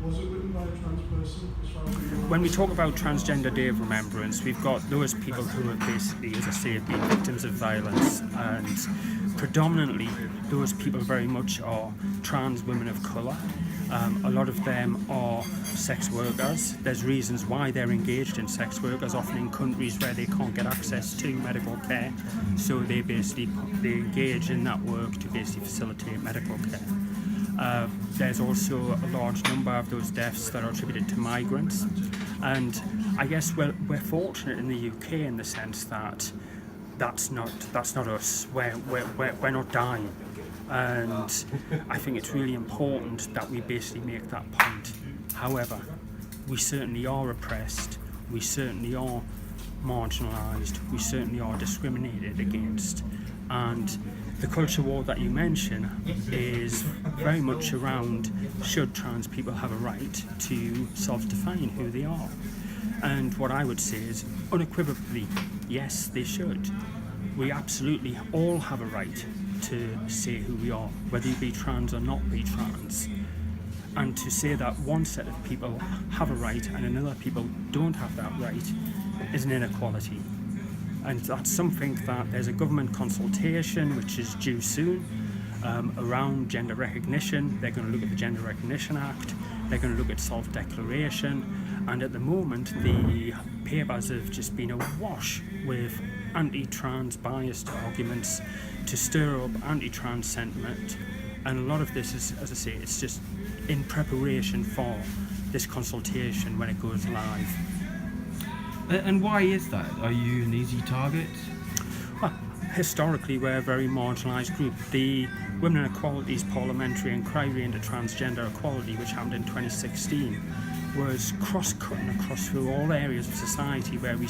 Was it written by a trans person? When we talk about Transgender Day of Remembrance, we've got those people who have basically, as I say, been victims of violence, and predominantly those people very much are trans women of colour. A lot of them are sex workers. There's reasons why they're engaged in sex work, as often in countries where they can't get access to medical care, so they engage in that work to basically facilitate medical care. There's also a large number of those deaths that are attributed to migrants, and I guess we're fortunate in the UK in the sense that that's not us. We're not dying, and I think it's really important that we basically make that point. However, we certainly are oppressed, we certainly are marginalised, we certainly are discriminated against, and the culture war that you mention is very much around, should trans people have a right to self-define who they are? And what I would say is, unequivocally, yes, they should. We absolutely all have a right to say who we are, whether you be trans or not be trans. And to say that one set of people have a right and another people don't have that right is an inequality. And that's something that there's a government consultation which is due soon around gender recognition. They're going to look at the Gender Recognition Act, they're going to look at self-declaration, and at the moment the papers have just been awash with anti-trans biased arguments to stir up anti-trans sentiment. And a lot of this is, as I say, it's just in preparation for this consultation when it goes live. And why is that? Are you an easy target? Well, historically, we're a very marginalised group. The Women and Equality's parliamentary inquiry into transgender equality, which happened in 2016, was cross-cutting across through all areas of society where it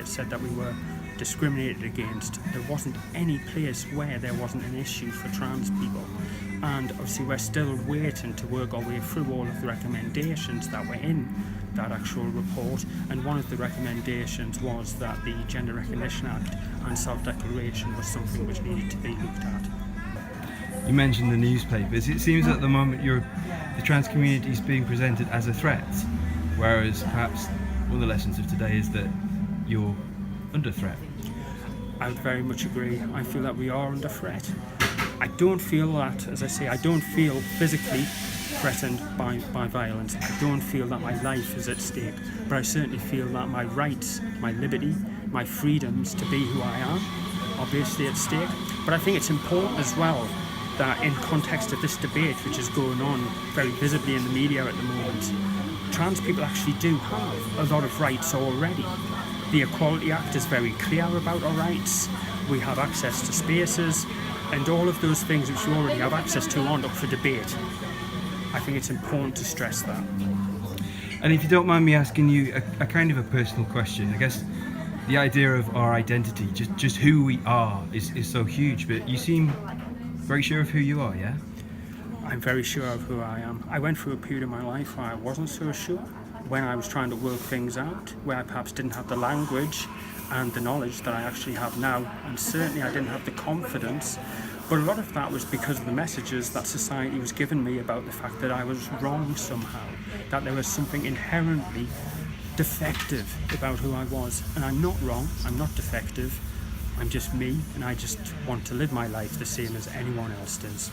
said that we were discriminated against. There wasn't any place where there wasn't an issue for trans people. And obviously we're still waiting to work our way through all of the recommendations that were in that actual report, and one of the recommendations was that the Gender Recognition Act and self-declaration was something which needed to be looked at. You mentioned the newspapers. It seems at the moment the trans community is being presented as a threat, whereas perhaps one of the lessons of today is that you're under threat. I would very much agree. I feel that we are under threat. I don't feel that, as I say, I don't feel physically threatened by violence. I don't feel that my life is at stake, but I certainly feel that my rights, my liberty, my freedoms to be who I am are basically at stake. But I think it's important as well that in context of this debate, which is going on very visibly in the media at the moment, trans people actually do have a lot of rights already. The Equality Act is very clear about our rights. We have access to spaces, and all of those things which you already have access to aren't up for debate. I think it's important to stress that. And if you don't mind me asking you a kind of a personal question, I guess the idea of our identity, just who we are, is so huge, but you seem very sure of who you are, yeah? I'm very sure of who I am. I went through a period of my life where I wasn't so sure, when I was trying to work things out, where I perhaps didn't have the language and the knowledge that I actually have now, and certainly I didn't have the confidence. But a lot of that was because of the messages that society was giving me about the fact that I was wrong somehow, that there was something inherently defective about who I was. And I'm not wrong, I'm not defective, I'm just me, and I just want to live my life the same as anyone else does.